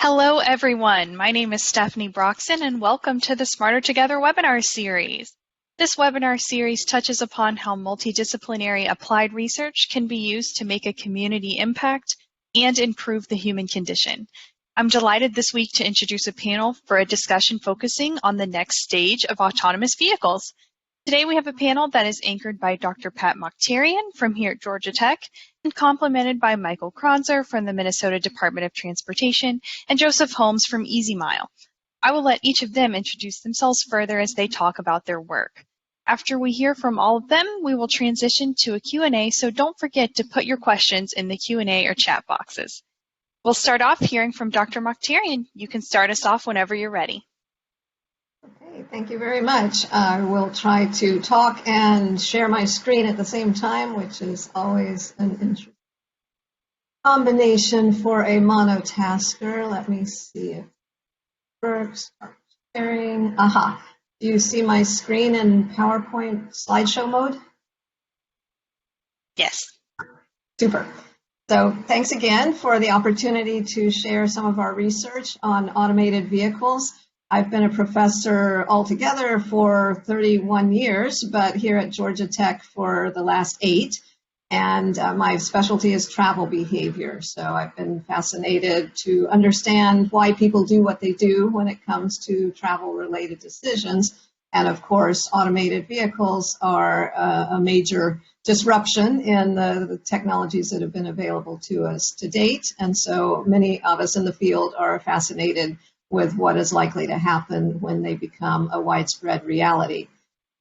Hello, everyone. My name is Stephanie Broxton, and welcome to the Smarter Together webinar series. This webinar series touches upon how multidisciplinary applied research can be used to make a community impact and improve the human condition. I'm delighted this week to introduce a panel for a discussion focusing on the next stage of autonomous vehicles. Today we have a panel that is anchored by Dr. Pat Mokhtarian from here at Georgia Tech and complemented by Michael Kronzer from the Minnesota Department of Transportation and Joseph Holmes from EasyMile. I will let each of them introduce themselves further as they talk about their work. After we hear from all of them, we will transition to a Q&A, so don't forget to put your questions in the Q&A or chat boxes. We'll start off hearing from Dr. Mokhtarian. You can start us off whenever you're ready. Okay, thank you very much. I will try to talk and share my screen at the same time, which is always an interesting combination for a monotasker. Let me see if it works. Start sharing. Aha. Do you see my screen in PowerPoint slideshow mode? Yes. Super. So thanks again for the opportunity to share some of our research on automated vehicles. I've been a professor altogether for 31 years, but here at Georgia Tech for the last 8. And my specialty is travel behavior. So I've been fascinated to understand why people do what they do when it comes to travel-related decisions. And of course, automated vehicles are a major disruption in the technologies that have been available to us to date. And so many of us in the field are fascinated with what is likely to happen when they become a widespread reality.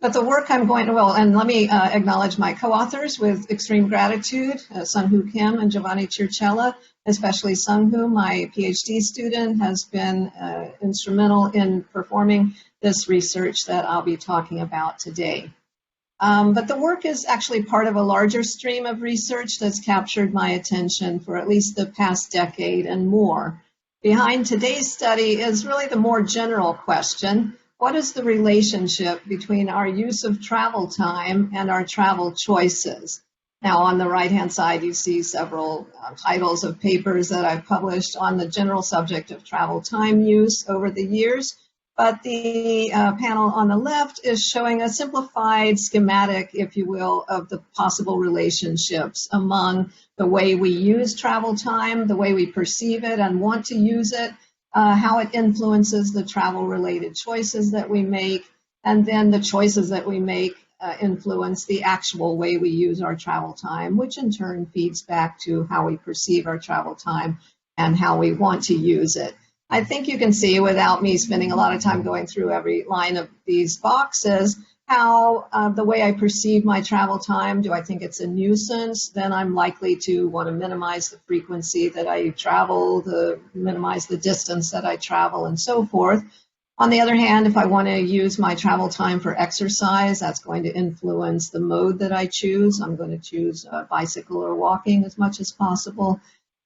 But the work I'm going to, and let me acknowledge my co-authors with extreme gratitude, Sunghoo Kim and Giovanni Circella, especially Sunghoo, my PhD student, has been instrumental in performing this research that I'll be talking about today. But the work is actually part of a larger stream of research that's captured my attention for at least the past decade and more. Behind today's study is really the more general question: what is the relationship between our use of travel time and our travel choices? Now, on the right-hand side, you see several titles of papers that I've published on the general subject of travel time use over the years. But the panel on the left is showing a simplified schematic, if you will, of the possible relationships among the way we use travel time, the way we perceive it and want to use it, how it influences the travel-related choices that we make, and then the choices that we make influence the actual way we use our travel time, which in turn feeds back to how we perceive our travel time and how we want to use it. I think you can see, without me spending a lot of time going through every line of these boxes, how the way I perceive my travel time, do I think it's a nuisance? Then I'm likely to want to minimize the frequency that I travel, minimize the distance that I travel, and so forth. On the other hand, if I want to use my travel time for exercise, that's going to influence the mode that I choose. I'm going to choose bicycle or walking as much as possible.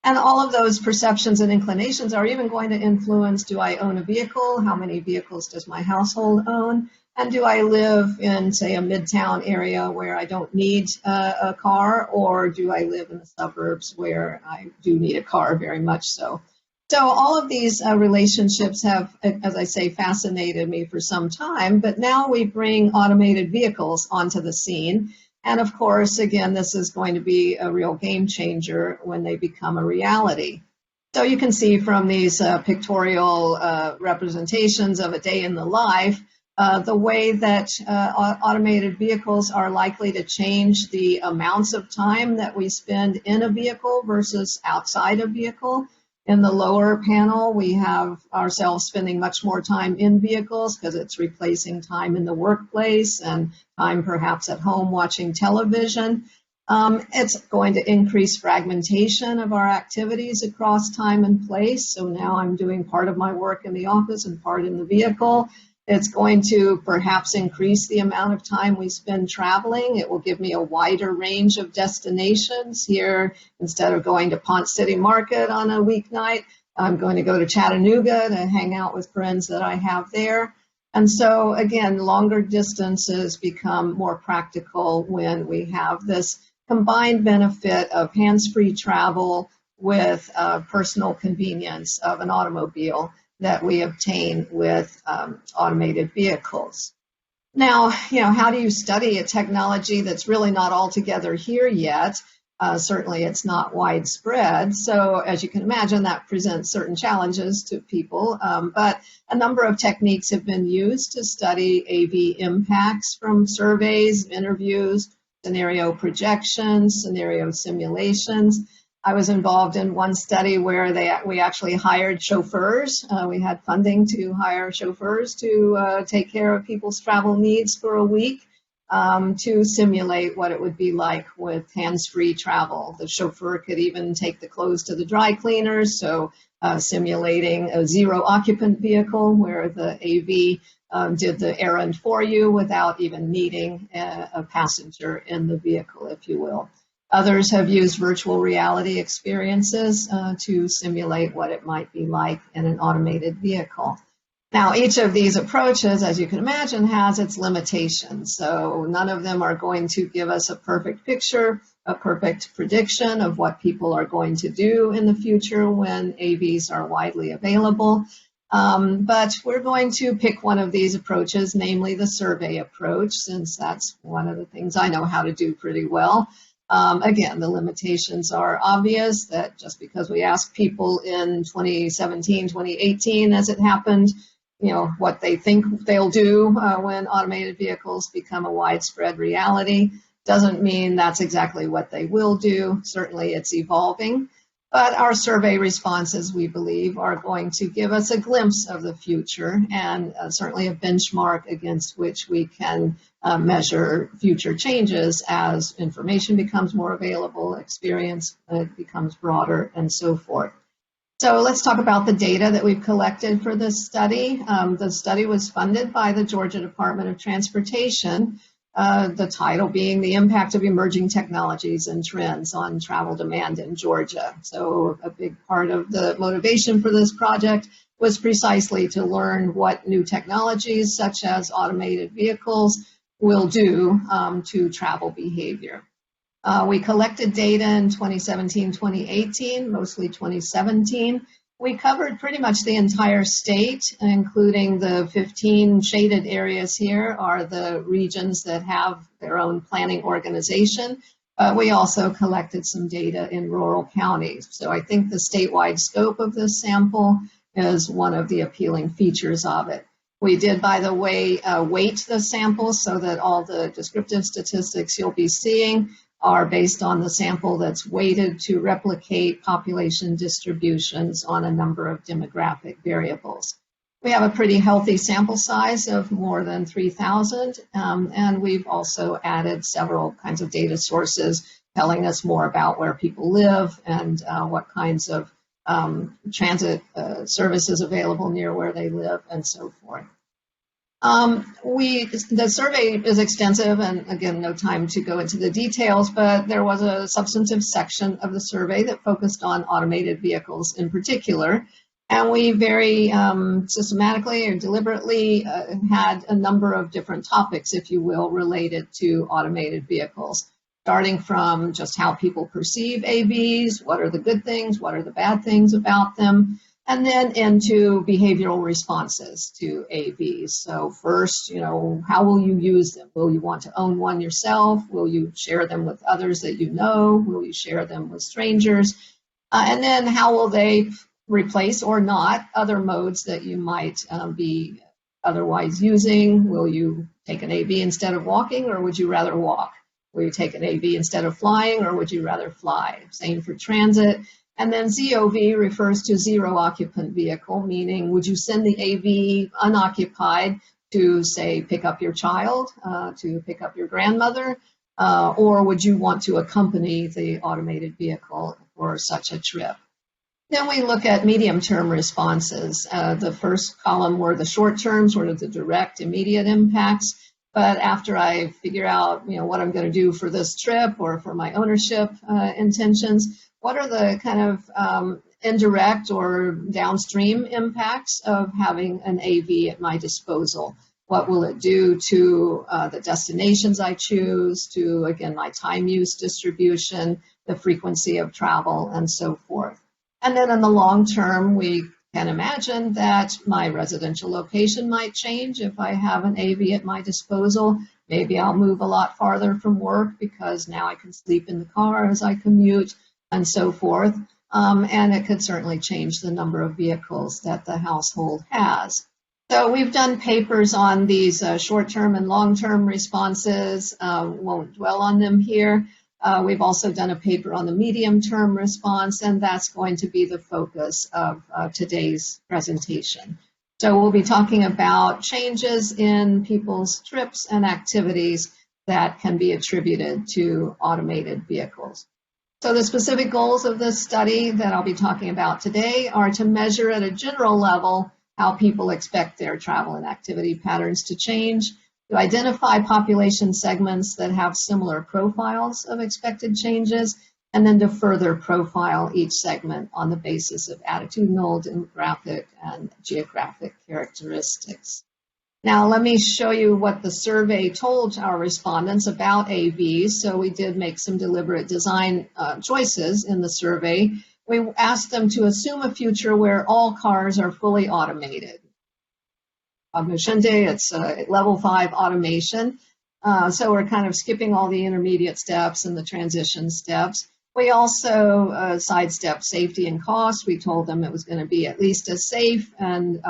And all of those perceptions and inclinations are even going to influence: do I own a vehicle? How many vehicles does my household own? And do I live in, say, a midtown area where I don't need a car, or do I live in the suburbs where I do need a car very much so? So all of these relationships have, as I say, fascinated me for some time, but now we bring automated vehicles onto the scene. And of course, again, this is going to be a real game changer when they become a reality. So you can see from these pictorial representations of a day in the life, the way that automated vehicles are likely to change the amounts of time that we spend in a vehicle versus outside a vehicle. In the lower panel, we have ourselves spending much more time in vehicles because it's replacing time in the workplace and time perhaps at home watching television. It's going to increase fragmentation of our activities across time and place. So now I'm doing part of my work in the office and part in the vehicle. It's going to perhaps increase the amount of time we spend traveling. It will give me a wider range of destinations. Here, instead of going to Ponce City Market on a weeknight, I'm going to go to Chattanooga to hang out with friends that I have there. And so, again, longer distances become more practical when we have this combined benefit of hands-free travel, with personal convenience of an automobile that we obtain with automated vehicles. Now, how do you study a technology that's really not altogether here yet? Certainly it's not widespread. So as you can imagine, that presents certain challenges to people. But a number of techniques have been used to study AV impacts from surveys, interviews, scenario projections, scenario simulations. I was involved in one study where we actually hired chauffeurs. We had funding to hire chauffeurs to take care of people's travel needs for a week. To simulate what it would be like with hands-free travel. The chauffeur could even take the clothes to the dry cleaners, so simulating a zero-occupant vehicle where the AV did the errand for you without even needing a passenger in the vehicle, if you will. Others have used virtual reality experiences to simulate what it might be like in an automated vehicle. Now, each of these approaches, as you can imagine, has its limitations. So none of them are going to give us a perfect picture, a perfect prediction of what people are going to do in the future when AVs are widely available. But we're going to pick one of these approaches, namely the survey approach, since that's one of the things I know how to do pretty well. Again, the limitations are obvious, that just because we ask people in 2017, 2018, as it happened, what they think they'll do when automated vehicles become a widespread reality doesn't mean that's exactly what they will do. Certainly it's evolving, but our survey responses, we believe, are going to give us a glimpse of the future and certainly a benchmark against which we can measure future changes as information becomes more available, experience becomes broader, and so forth. So let's talk about the data that we've collected for this study. The study was funded by the Georgia Department of Transportation, the title being The Impact of Emerging Technologies and Trends on Travel Demand in Georgia. So a big part of the motivation for this project was precisely to learn what new technologies, such as automated vehicles, will do to travel behavior. We collected data in 2017, 2018, mostly 2017. We covered pretty much the entire state, including the 15 shaded areas here are the regions that have their own planning organization. We also collected some data in rural counties. So I think the statewide scope of this sample is one of the appealing features of it. We did, by the way, weight the sample so that all the descriptive statistics you'll be seeing are based on the sample that's weighted to replicate population distributions on a number of demographic variables. We have a pretty healthy sample size of more than 3,000, and we've also added several kinds of data sources telling us more about where people live and what kinds of transit services available near where they live and so forth. The survey is extensive, and again, no time to go into the details, but there was a substantive section of the survey that focused on automated vehicles in particular. And we very systematically or deliberately had a number of different topics, if you will, related to automated vehicles, starting from just how people perceive AVs, what are the good things, what are the bad things about them, and then into behavioral responses to AVs. So first, how will you use them? Will you want to own one yourself? Will you share them with others that you know? Will you share them with strangers? And then how will they replace or not other modes that you might be otherwise using? Will you take an AV instead of walking, or would you rather walk? Will you take an AV instead of flying, or would you rather fly? Same for transit. And then ZOV refers to zero occupant vehicle, meaning would you send the AV unoccupied to, say, pick up your child, to pick up your grandmother, or would you want to accompany the automated vehicle for such a trip? Then we look at medium-term responses. The first column were the short term, sort of the direct, immediate impacts. But after I figure out, what I'm going to do for this trip or for my ownership intentions, what are the kind of indirect or downstream impacts of having an AV at my disposal? What will it do to the destinations I choose, to, again, my time use distribution, the frequency of travel, and so forth. And then in the long term, we can imagine that my residential location might change. If I have an AV at my disposal, maybe I'll move a lot farther from work because now I can sleep in the car as I commute, and so forth. And it could certainly change the number of vehicles that the household has. So we've done papers on these short-term and long-term responses. Won't dwell on them here. We've also done a paper on the medium-term response, and that's going to be the focus of today's presentation. So we'll be talking about changes in people's trips and activities that can be attributed to automated vehicles. So the specific goals of this study that I'll be talking about today are to measure at a general level how people expect their travel and activity patterns to change, to identify population segments that have similar profiles of expected changes, and then to further profile each segment on the basis of attitudinal, demographic, and geographic characteristics. Now, let me show you what the survey told our respondents about AVs. So we did make some deliberate design choices in the survey. We asked them to assume a future where all cars are fully automated. Cognoscente, it's level 5 automation. So we're kind of skipping all the intermediate steps and the transition steps. We also sidestepped safety and cost. We told them it was going to be at least as safe and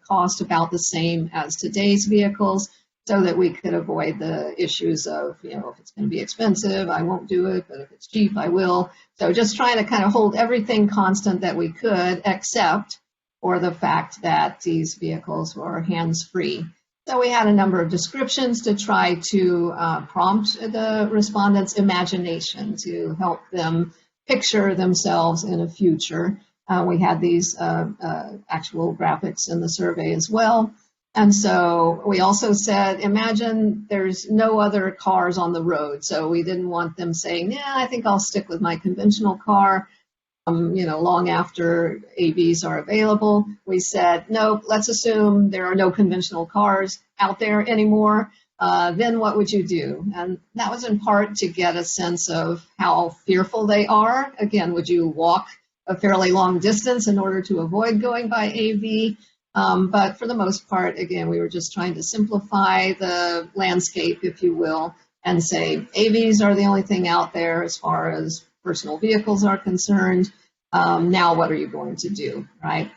cost about the same as today's vehicles, so that we could avoid the issues of, if it's going to be expensive, I won't do it, but if it's cheap, I will. So just trying to kind of hold everything constant that we could, except for the fact that these vehicles were hands-free. So we had a number of descriptions to try to prompt the respondents' imagination, to help them picture themselves in a future. We had these actual graphics in the survey as well. And so we also said, imagine there's no other cars on the road. So we didn't want them saying, yeah, I think I'll stick with my conventional car. Long after AVs are available, we said, no, let's assume there are no conventional cars out there anymore. Then what would you do? And that was in part to get a sense of how fearful they are. Again, would you walk a fairly long distance in order to avoid going by AV? But for the most part, again, we were just trying to simplify the landscape, if you will, and say AVs are the only thing out there as far as personal vehicles are concerned. Now what are you going to do, right?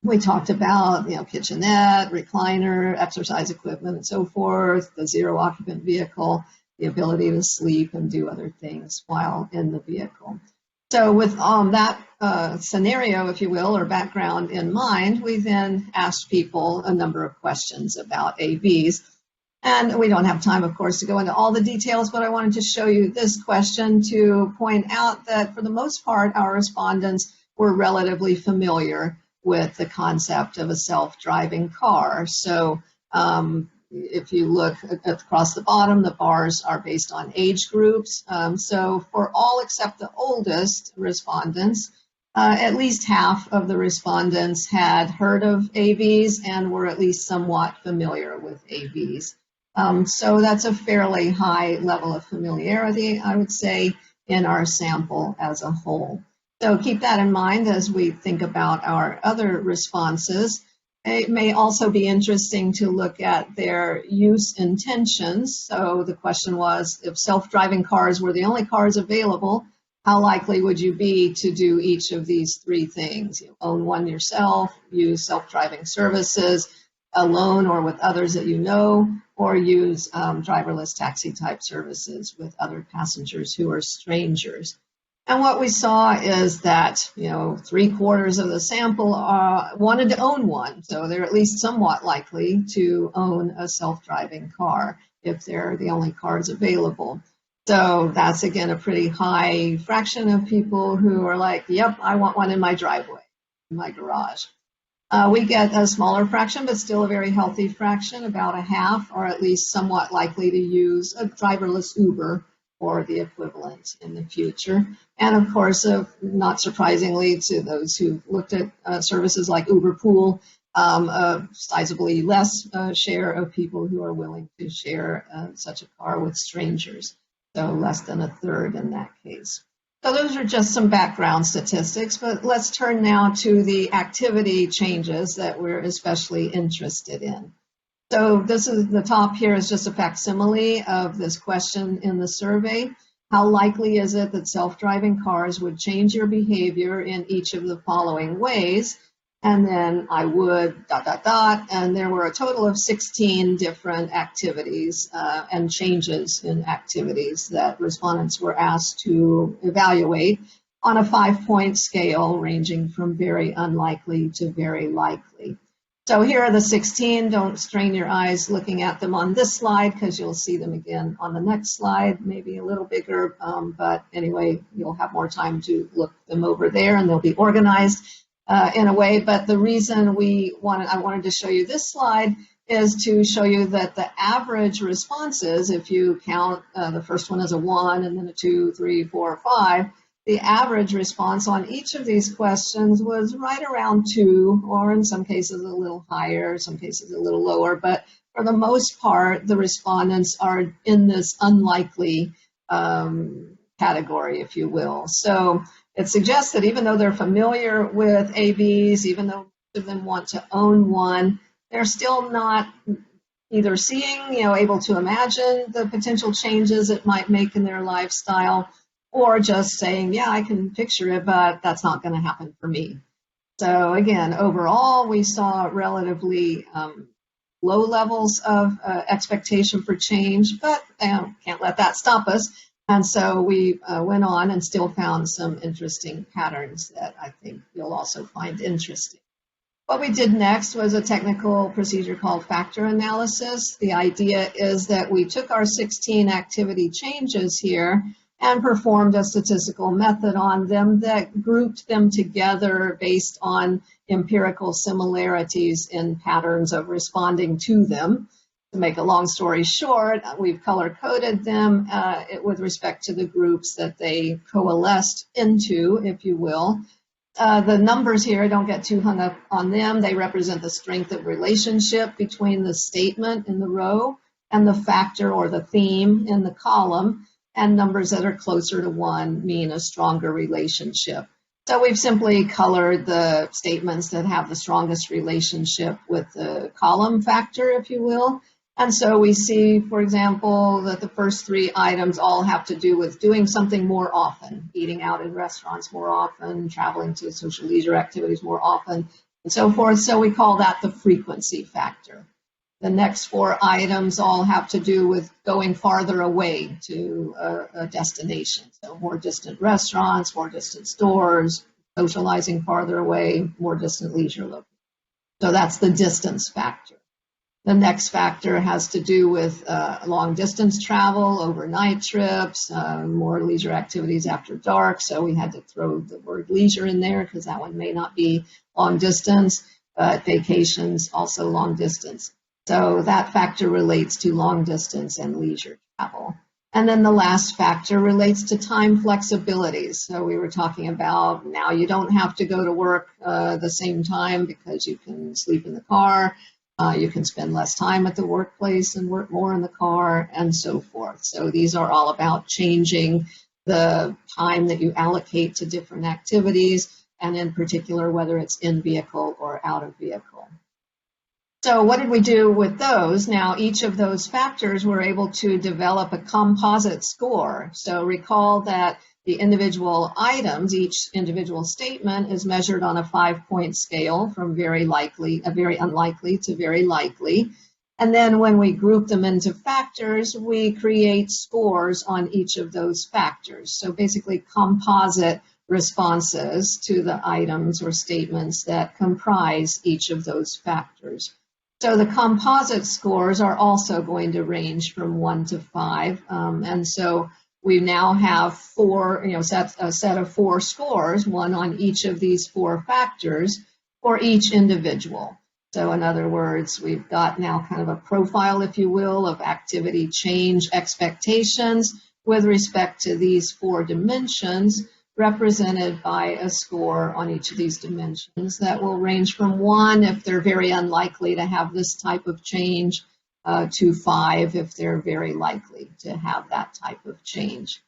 We talked about, kitchenette, recliner, exercise equipment, and so forth, the zero occupant vehicle, the ability to sleep and do other things while in the vehicle. So with that scenario, if you will, or background in mind, we then asked people a number of questions about AVs. And we don't have time, of course, to go into all the details, but I wanted to show you this question to point out that for the most part, our respondents were relatively familiar with the concept of a self-driving car. So if you look across the bottom, the bars are based on age groups. So for all except the oldest respondents, at least half of the respondents had heard of AVs and were at least somewhat familiar with AVs. So that's a fairly high level of familiarity, I would say, in our sample as a whole. So keep that in mind as we think about our other responses. It may also be interesting to look at their use intentions. So the question was, if self-driving cars were the only cars available, how likely would you be to do each of these three things? You own one yourself, use self-driving services, alone or with others that you know, or use driverless taxi type services with other passengers who are strangers. And what we saw is that, 3/4 of the sample wanted to own one. So they're at least somewhat likely to own a self-driving car if they're the only cars available. So that's, again, a pretty high fraction of people who are like, yep, I want one in my driveway, in my garage. We get a smaller fraction, but still a very healthy fraction, about a half, or at least somewhat likely to use a driverless Uber or the equivalent in the future. And of course, not surprisingly to those who've looked at services like Uber Pool, a sizably less share of people who are willing to share such a car with strangers. So less than a third in that case. So those are just some background statistics, but let's turn now to the activity changes that we're especially interested in. So this is the top here is just a facsimile of this question in the survey. How likely is it that self-driving cars would change your behavior in each of the following ways? And then I would ... and there were a total of 16 different activities and changes in activities that respondents were asked to evaluate on a 5-point scale ranging from very unlikely to very likely. So here are the 16. Don't strain your eyes looking at them on this slide because you'll see them again on the next slide, maybe a little bigger, but anyway, you'll have more time to look them over there and they'll be organized in a way. But the reason I wanted to show you this slide is to show you that the average responses, if you count the first one as a 1 and then a 2, 3, 4, 5, the average response on each of these questions was right around 2, or in some cases a little higher, some cases a little lower. But for the most part, the respondents are in this unlikely category, if you will. So it suggests that even though they're familiar with AVs, even though most of them want to own one, they're still not either seeing, able to imagine the potential changes it might make in their lifestyle, or just saying, yeah, I can picture it, but that's not going to happen for me. So again, overall, we saw relatively low levels of expectation for change, but can't let that stop us. And so we went on and still found some interesting patterns that I think you'll also find interesting. What we did next was a technical procedure called factor analysis. The idea is that we took our 16 activity changes here and performed a statistical method on them that grouped them together based on empirical similarities in patterns of responding to them. To make a long story short, we've color-coded them with respect to the groups that they coalesced into, if you will. The numbers here, don't get too hung up on them. They represent the strength of relationship between the statement in the row and the factor or the theme in the column. And numbers that are closer to 1 mean a stronger relationship. So we've simply colored the statements that have the strongest relationship with the column factor, if you will. And so we see, for example, that the first 3 items all have to do with doing something more often, eating out in restaurants more often, traveling to social leisure activities more often, and so forth. So we call that the frequency factor. The next 4 items all have to do with going farther away to a destination. So more distant restaurants, more distant stores, socializing farther away, more distant leisure locations. So that's the distance factor. The next factor has to do with long distance travel, overnight trips, more leisure activities after dark. So we had to throw the word leisure in there because that one may not be long distance, but vacations also long distance. So that factor relates to long distance and leisure travel. And then the last factor relates to time flexibilities. So we were talking about now you don't have to go to work the same time because you can sleep in the car, you can spend less time at the workplace and work more in the car, and so forth. So these are all about changing the time that you allocate to different activities, and in particular, whether it's in vehicle or out of vehicle. So what did we do with those? Now, each of those factors were able to develop a composite score. So recall that the individual items, each individual statement is measured on a 5-point scale from very unlikely to very likely. And then when we group them into factors, we create scores on each of those factors. So basically composite responses to the items or statements that comprise each of those factors. So the composite scores are also going to range from 1 to 5. And so we now have a set of 4 scores, one on each of these 4 factors for each individual. So in other words, we've got now kind of a profile, if you will, of activity change expectations with respect to these 4 dimensions, represented by a score on each of these dimensions that will range from 1 if they're very unlikely to have this type of change, to 5 if they're very likely to have that type of change.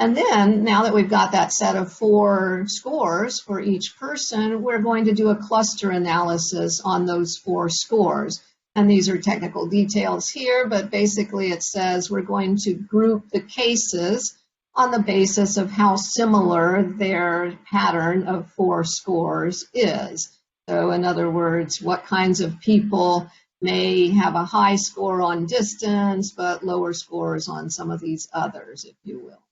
And then, now that we've got that set of 4 scores for each person, we're going to do a cluster analysis on those 4 scores. And these are technical details here, but basically it says we're going to group the cases on the basis of how similar their pattern of 4 scores is. So in other words, what kinds of people may have a high score on distance, but lower scores on some of these others, if you will.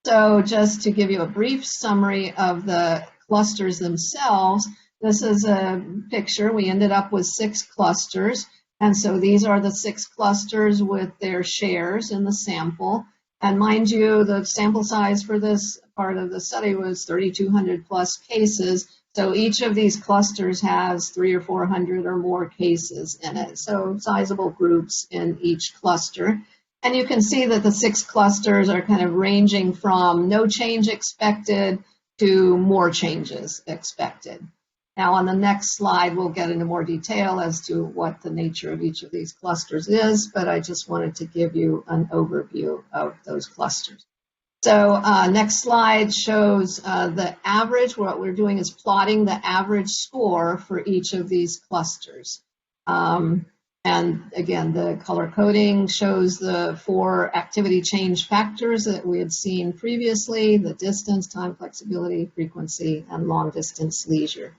So just to give you a brief summary of the clusters themselves, this is a picture. We ended up with 6 clusters. And so these are the 6 clusters with their shares in the sample. And mind you, the sample size for this part of the study was 3,200 plus cases. So each of these clusters has 300 or 400 or more cases in it. So sizable groups in each cluster. And you can see that the 6 clusters are kind of ranging from no change expected to more changes expected. Now on the next slide, we'll get into more detail as to what the nature of each of these clusters is, but I just wanted to give you an overview of those clusters. So next slide shows the average. What we're doing is plotting the average score for each of these clusters. And again, the color coding shows the 4 activity change factors that we had seen previously: the distance, time flexibility, frequency, and long distance leisure.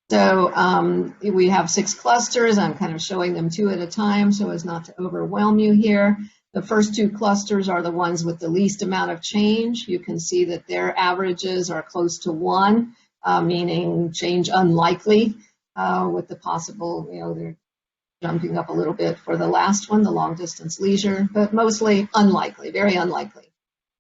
So we have 6 clusters. I'm kind of showing them 2 at a time so as not to overwhelm you here. The first 2 clusters are the ones with the least amount of change. You can see that their averages are close to 1, meaning change unlikely, with the possible, they're jumping up a little bit for the last one, the long distance leisure, but mostly unlikely, very unlikely.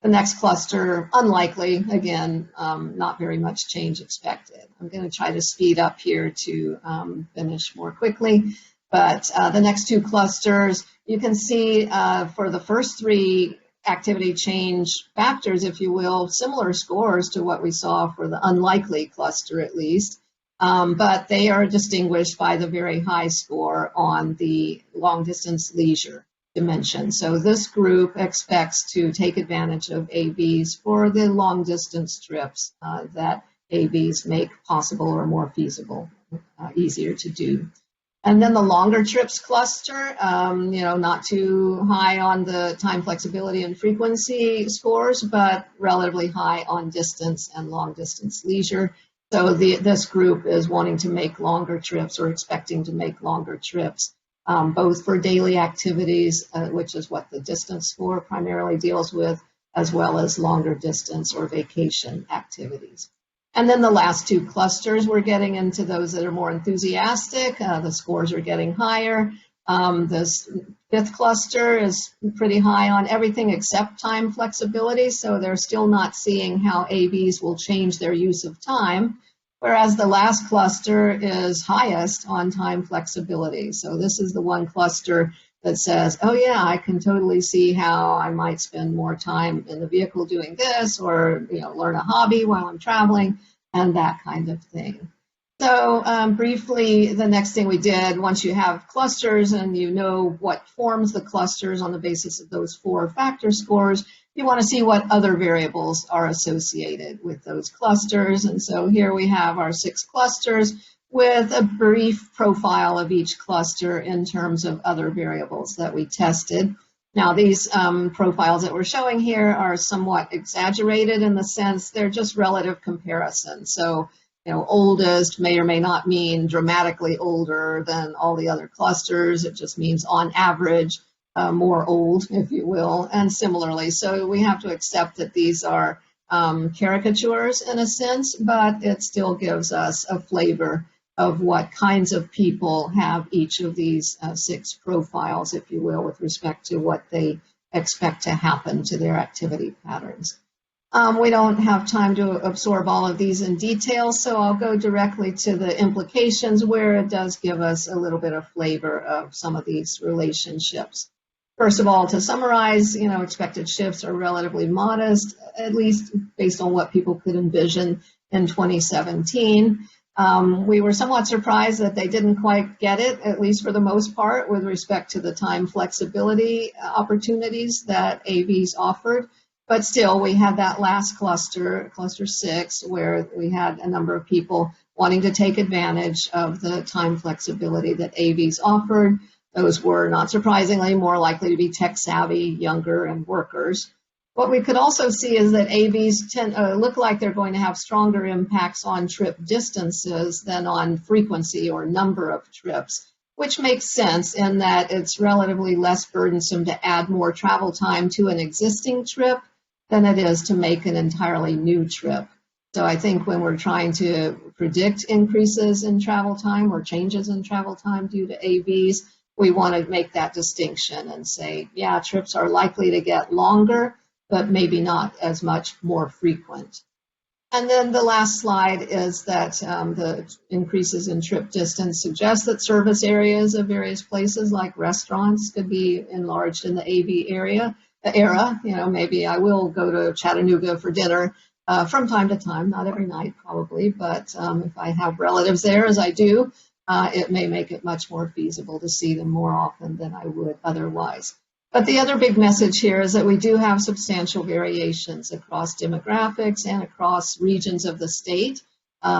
The next cluster, unlikely, again, not very much change expected. I'm going to try to speed up here to finish more quickly, but the next 2 clusters, you can see for the first 3 activity change factors, if you will, similar scores to what we saw for the unlikely cluster at least. But they are distinguished by the very high score on the long distance leisure dimension. So this group expects to take advantage of AVs for the long distance trips that AVs make possible or more feasible, easier to do. And then the longer trips cluster, not too high on the time flexibility and frequency scores, but relatively high on distance and long distance leisure. So this group is wanting to make longer trips or expecting to make longer trips, both for daily activities, which is what the distance score primarily deals with, as well as longer distance or vacation activities. And then the last 2 clusters, we're getting into those that are more enthusiastic. The scores are getting higher. This 5th cluster is pretty high on everything except time flexibility, so they're still not seeing how AVs will change their use of time, whereas the last cluster is highest on time flexibility. So this is the one cluster that says, oh yeah, I can totally see how I might spend more time in the vehicle doing this, or learn a hobby while I'm traveling, and that kind of thing. So briefly, the next thing we did, once you have clusters and you know what forms the clusters on the basis of those 4 factor scores, you want to see what other variables are associated with those clusters. And so here we have our 6 clusters with a brief profile of each cluster in terms of other variables that we tested. Now these profiles that we're showing here are somewhat exaggerated in the sense they're just relative comparisons. So oldest may or may not mean dramatically older than all the other clusters. It just means on average more old, if you will, and similarly. So we have to accept that these are caricatures in a sense, but it still gives us a flavor of what kinds of people have each of these 6 profiles, if you will, with respect to what they expect to happen to their activity patterns. We don't have time to absorb all of these in detail, so I'll go directly to the implications where it does give us a little bit of flavor of some of these relationships. First of all, to summarize, expected shifts are relatively modest, at least based on what people could envision in 2017. We were somewhat surprised that they didn't quite get it, at least for the most part, with respect to the time flexibility opportunities that AVs offered. But still, we had that last cluster, cluster 6, where we had a number of people wanting to take advantage of the time flexibility that AVs offered. Those were, not surprisingly, more likely to be tech-savvy, younger, and workers. What we could also see is that AVs look like they're going to have stronger impacts on trip distances than on frequency or number of trips, which makes sense in that it's relatively less burdensome to add more travel time to an existing trip than it is to make an entirely new trip. So I think when we're trying to predict increases in travel time or changes in travel time due to AVs, we want to make that distinction and say, yeah, trips are likely to get longer, but maybe not as much more frequent. And then the last slide is that the increases in trip distance suggest that service areas of various places like restaurants could be enlarged in the AV era. You know, maybe I will go to Chattanooga for dinner from time to time, not every night probably, but if I have relatives there, as I do, it may make it much more feasible to see them more often than I would otherwise. But the other big message here is that we do have substantial variations across demographics and across regions of the state.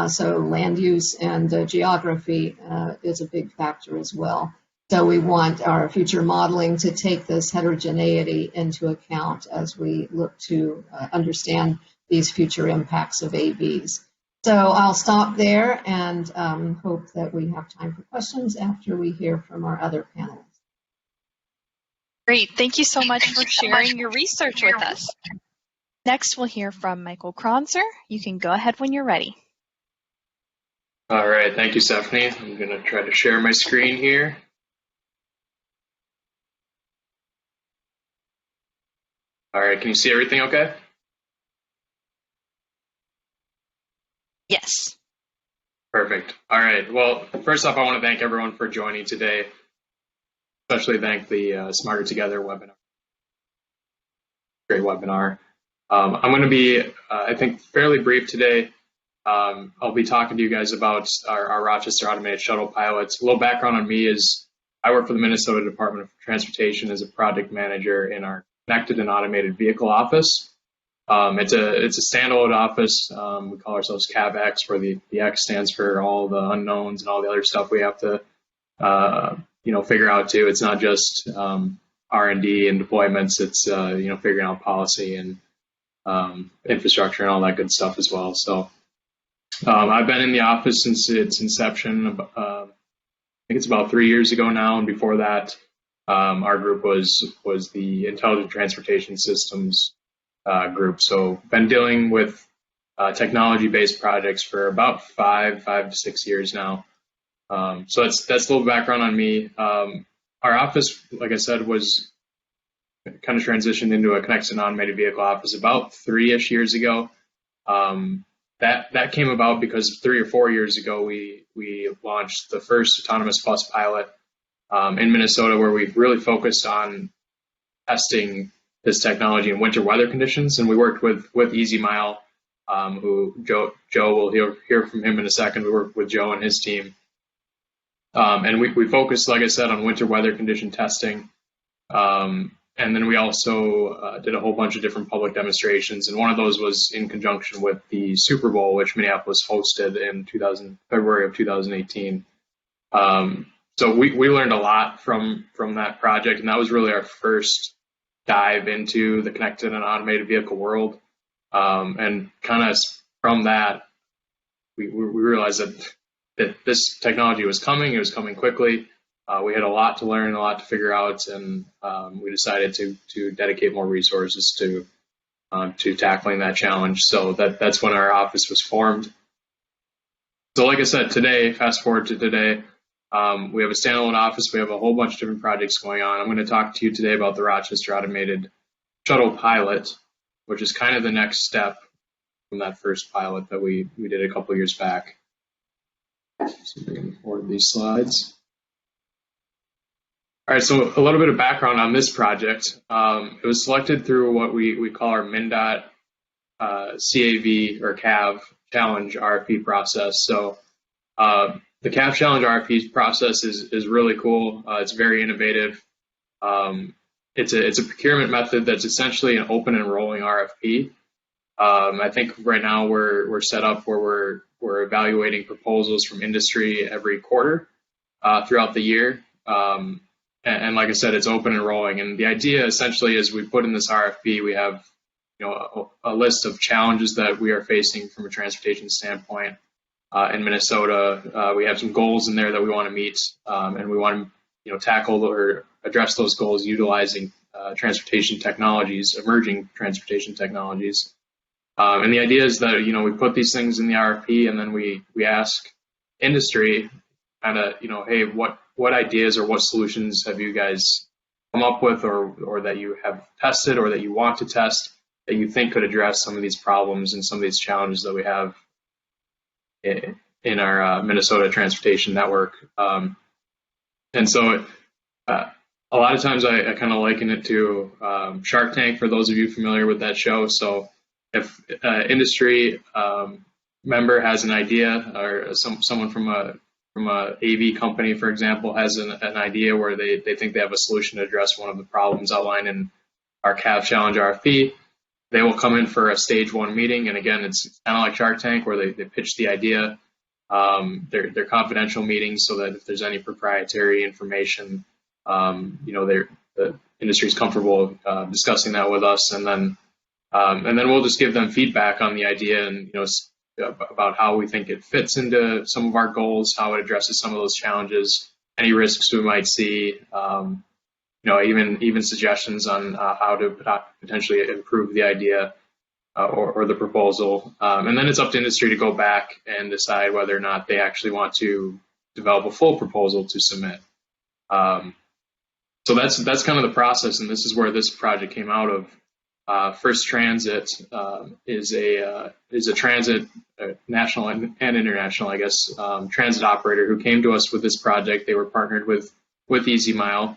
So land use and geography is a big factor as well. So we want our future modeling to take this heterogeneity into account as we look to understand these future impacts of AVs. So I'll stop there and hope that we have time for questions after we hear from our other panelists. Great. Thank you so much for sharing your research with us. Next, we'll hear from Michael Kronzer. You can go ahead when you're ready. All right. Thank you, Stephanie. I'm going to try to share my screen here. All right. Can you see everything okay? Yes. Perfect. All right. Well, first off, I want to thank everyone for joining today. Especially thank the Smarter Together webinar. Great webinar. I'm going to be, I think, fairly brief today. I'll be talking to you guys about our Rochester Automated Shuttle pilots. A little background on me is I work for the Minnesota Department of Transportation as a project manager in our Connected and Automated Vehicle office. It's a standalone office. We call ourselves CAV-X, where the X stands for all the unknowns and all the other stuff we have to figure out too. It's not just R&D and deployments. It's figuring out policy and infrastructure and all that good stuff as well. So I've been in the office since its inception. I think it's about 3 years ago now, and before that, our group was the Intelligent Transportation Systems group. So been dealing with technology-based projects for about 5 to 6 years now. So that's a little background on me. Our office, like I said, was kind of transitioned into a connected and automated vehicle office about 3-ish years ago. That came about because 3 or 4 years ago we launched the first autonomous bus pilot in Minnesota, where we really focused on testing this technology in winter weather conditions, and we worked with EasyMile, who Joe will hear from him in a second. We worked with Joe and his team. And we focused, like I said, on winter weather condition testing. And then we also did a whole bunch of different public demonstrations. And one of those was in conjunction with the Super Bowl, which Minneapolis hosted in February of 2018. So we learned a lot from that project. And that was really our first dive into the connected and automated vehicle world. And kind of from that, we realized that this technology was coming. It was coming quickly. We had a lot to learn, a lot to figure out, and we decided to dedicate more resources to tackling that challenge. So that's when our office was formed. So like I said, today, fast forward to today, we have a standalone office. We have a whole bunch of different projects going on. I'm going to talk to you today about the Rochester Automated Shuttle pilot, which is kind of the next step from that first pilot that we did a couple years back. So we can forward these slides. All right, so a little bit of background on this project. It was selected through what we call our MnDOT CAV or CAV challenge RFP process. So the CAV challenge RFP process is really cool. It's very innovative. it's a procurement method that's essentially an open and rolling RFP. I think right now we're set up where we're evaluating proposals from industry every quarter throughout the year. And like I said, it's open and rolling. And the idea essentially is we put in this RFP, we have a list of challenges that we are facing from a transportation standpoint in Minnesota. We have some goals in there that we want to meet, and we want to tackle or address those goals utilizing transportation technologies, emerging transportation technologies. And the idea is that we put these things in the RFP, and then we ask industry kind of hey, what ideas or what solutions have you guys come up with, or that you have tested, or that you want to test, that you think could address some of these problems and some of these challenges that we have in our Minnesota transportation network. And so a lot of times I kind of liken it to Shark Tank, for those of you familiar with that show. So if an industry member has an idea, or someone from a AV company, for example, has an idea where they think they have a solution to address one of the problems outlined in our CAV Challenge RFP, they will come in for a stage 1 meeting. And again, it's kind of like Shark Tank, where they pitch the idea. They're confidential meetings, so that if there's any proprietary information, the industry is comfortable discussing that with us, and then we'll just give them feedback on the idea, and about how we think it fits into some of our goals, how it addresses some of those challenges, any risks we might see, even suggestions on how to potentially improve the idea or the proposal. And then it's up to industry to go back and decide whether or not they actually want to develop a full proposal to submit. So that's kind of the process, and this is where this project came out of. First Transit is a transit, national and international, I guess, transit operator who came to us with this project. They were partnered with EasyMile,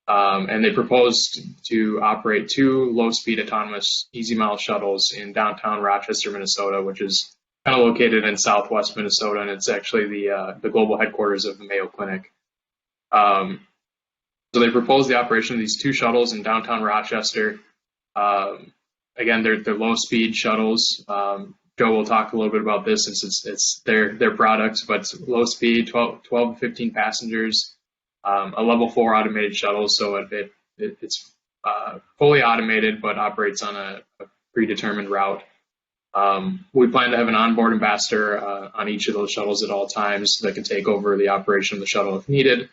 and they proposed to operate 2 low-speed autonomous EasyMile shuttles in downtown Rochester, Minnesota, which is kind of located in southwest Minnesota, and it's actually the global headquarters of the Mayo Clinic. So they proposed the operation of these 2 shuttles in downtown Rochester. Again, they're low-speed shuttles. Joe will talk a little bit about this since it's their product, but low-speed, 12 to 15 passengers, a level 4 automated shuttle, so it's fully automated but operates on a predetermined route. We plan to have an onboard ambassador on each of those shuttles at all times that can take over the operation of the shuttle if needed.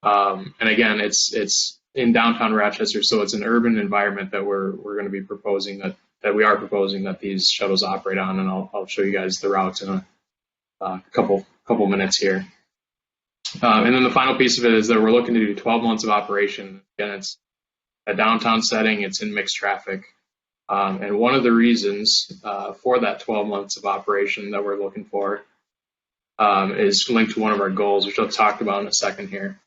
And again, it's in downtown Rochester, so it's an urban environment that we're going to be proposing that these shuttles operate on, and I'll show you guys the routes in a couple minutes here. And then the final piece of it is that we're looking to do 12 months of operation. Again, it's a downtown setting, it's in mixed traffic, and one of the reasons for that 12 months of operation that we're looking for is linked to one of our goals, which I'll talk about in a second here.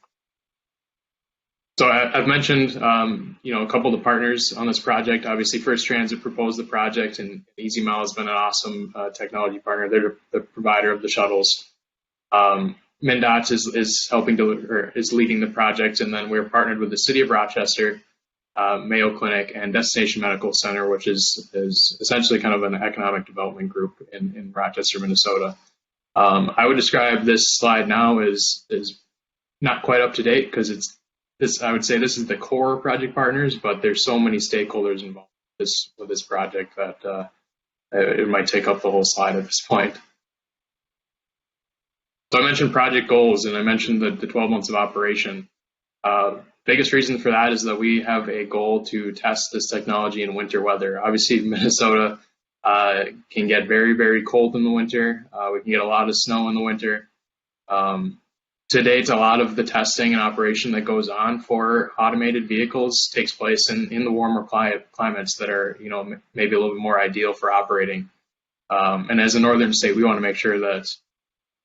So I've mentioned, a couple of the partners on this project. Obviously, First Transit proposed the project, and EasyMile has been an awesome technology partner. They're the provider of the shuttles. MnDOT is leading the project, and then we're partnered with the City of Rochester, Mayo Clinic, and Destination Medical Center, which is essentially kind of an economic development group in Rochester, Minnesota. I would describe this slide now as not quite up to date, because I would say this is the core project partners, but there's so many stakeholders involved with this project that it might take up the whole slide at this point. So I mentioned project goals, and I mentioned the 12 months of operation. Biggest reason for that is that we have a goal to test this technology in winter weather. Obviously, Minnesota can get very, very cold in the winter. We can get a lot of snow in the winter. To date, a lot of the testing and operation that goes on for automated vehicles takes place in the warmer climates that are, maybe a little bit more ideal for operating. And as a northern state, we want to make sure that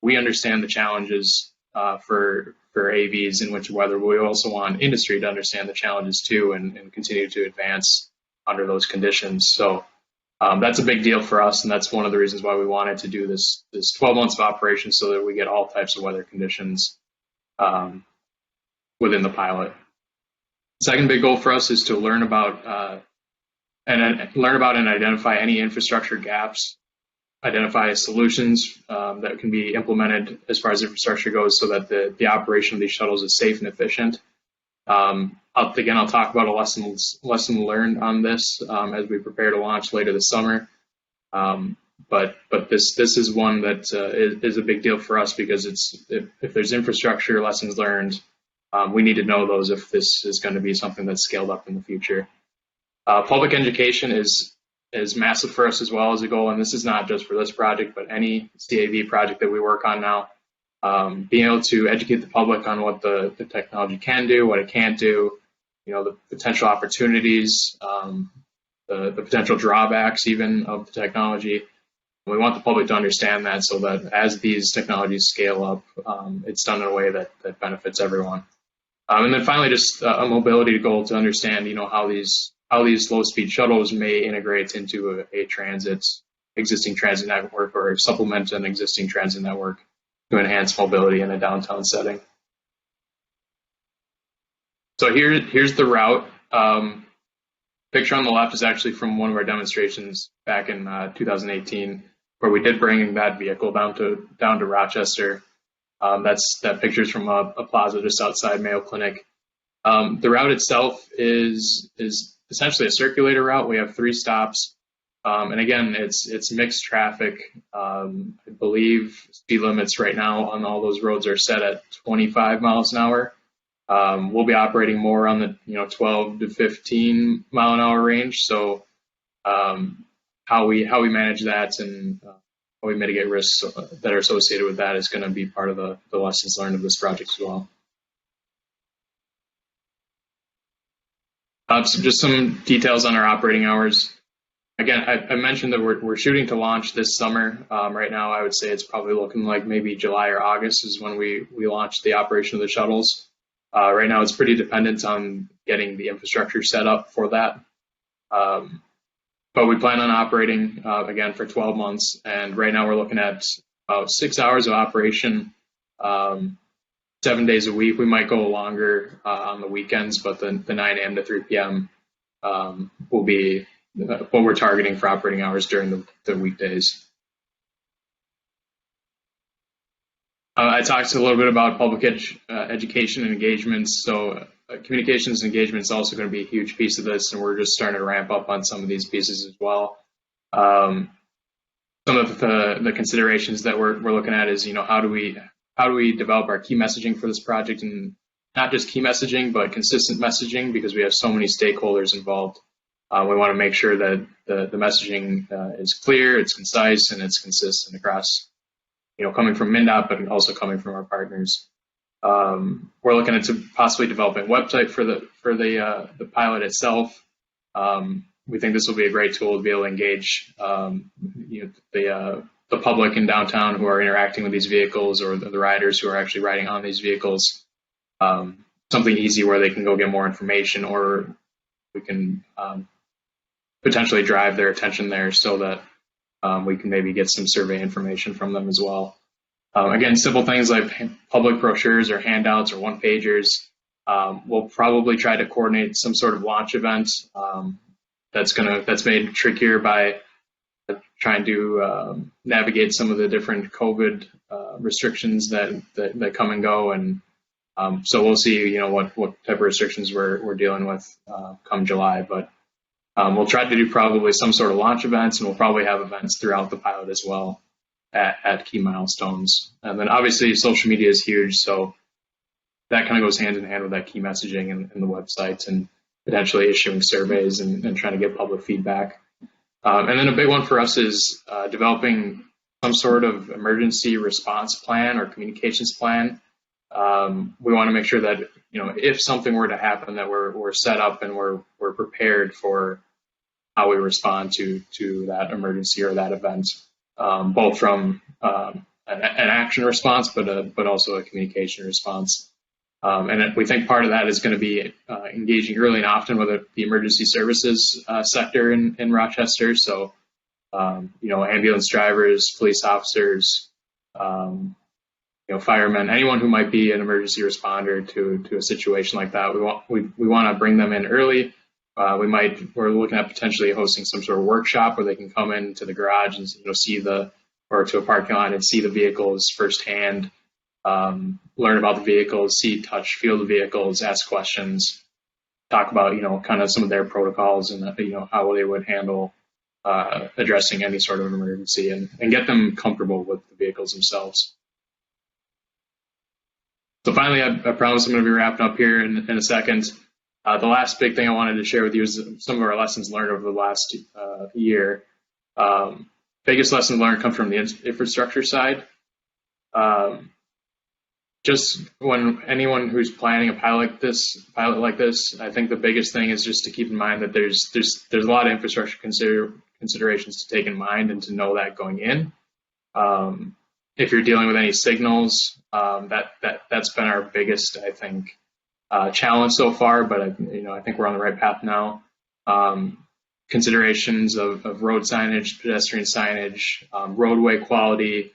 we understand the challenges for AVs in winter weather, but we also want industry to understand the challenges too, and continue to advance under those conditions. So that's a big deal for us, and that's one of the reasons why we wanted to do this 12 months of operation, so that we get all types of weather conditions within the pilot. Second big goal for us is to learn about and identify any infrastructure gaps, identify solutions that can be implemented as far as infrastructure goes so that the operation of these shuttles is safe and efficient. I'll talk about a lesson learned on this as we prepare to launch later this summer. But this is one that is a big deal for us because if there's infrastructure lessons learned, we need to know those if this is going to be something that's scaled up in the future. Public education is massive for us as well as a goal, and this is not just for this project, but any CAV project that we work on now. Being able to educate the public on what the technology can do, what it can't do, the potential opportunities, the potential drawbacks even of the technology. We want the public to understand that so that as these technologies scale up, it's done in a way that benefits everyone. And then finally, just a mobility goal to understand, how these low-speed shuttles may integrate into existing transit network or supplement an existing transit network to enhance mobility in a downtown setting. So here's the route. Picture on the left is actually from one of our demonstrations back in 2018, where we did bring that vehicle down to Rochester. That picture is from a plaza just outside Mayo Clinic. The route itself is essentially a circulator route. We have 3 stops, and again, it's mixed traffic. I believe speed limits right now on all those roads are set at 25 miles an hour. We'll be operating more on the 12 to 15 mile an hour range. So how we manage that and how we mitigate risks that are associated with that is going to be part of the lessons learned of this project as well. So just some details on our operating hours. Again, I mentioned that we're shooting to launch this summer. Right now, I would say it's probably looking like maybe July or August is when we launch the operation of the shuttles. Right now, it's pretty dependent on getting the infrastructure set up for that. But we plan on operating, again, for 12 months. And right now, we're looking at about 6 hours of operation, 7 days a week. We might go longer on the weekends, but the 9 a.m. to 3 p.m. Will be what we're targeting for operating hours during the weekdays. I talked a little bit about public education and engagements. So communications and engagement is also going to be a huge piece of this, and we're just starting to ramp up on some of these pieces as well. Some of the considerations that we're looking at is, how do we develop our key messaging for this project, and not just key messaging, but consistent messaging, because we have so many stakeholders involved. We want to make sure that the messaging is clear, it's concise, and it's consistent across, coming from MnDOT, but also coming from our partners. We're looking into possibly developing a website for the pilot itself. We think this will be a great tool to be able to engage the public in downtown who are interacting with these vehicles, or the riders who are actually riding on these vehicles. Something easy where they can go get more information, or we can potentially drive their attention there so that we can maybe get some survey information from them as well. Again, simple things like public brochures or handouts or one-pagers. We'll probably try to coordinate some sort of launch event that's made trickier by trying to navigate some of the different COVID restrictions that come and go, and so we'll see, what type of restrictions we're dealing with come July. But we'll try to do probably some sort of launch events, and we'll probably have events throughout the pilot as well at key milestones. And then obviously social media is huge, so that kind of goes hand in hand with that key messaging and the websites, and potentially issuing surveys and trying to get public feedback. And then a big one for us is developing some sort of emergency response plan or communications plan. We want to make sure that, if something were to happen, that we're set up and we're prepared for how we respond to that emergency or that event, both from an action response, but also a communication response. And we think part of that is going to be engaging early and often with the emergency services sector in Rochester. So, ambulance drivers, police officers, firemen, anyone who might be an emergency responder to a situation like that. We want to bring them in early. We're looking at potentially hosting some sort of workshop where they can come into the garage and or to a parking lot and see the vehicles firsthand, learn about the vehicles, see, touch, feel the vehicles, ask questions, talk about kind of some of their protocols and how they would handle addressing any sort of emergency, and get them comfortable with the vehicles themselves. So finally, I promise I'm going to be wrapping up here in a second. The last big thing I wanted to share with you is some of our lessons learned over the last year. Biggest lessons learned come from the infrastructure side. Just when anyone who's planning a pilot like this, I think the biggest thing is just to keep in mind that there's a lot of infrastructure considerations to take in mind and to know that going in. If you're dealing with any signals, that's been our biggest, I think, challenge so far. But I think we're on the right path now. Considerations of road signage, pedestrian signage, roadway quality,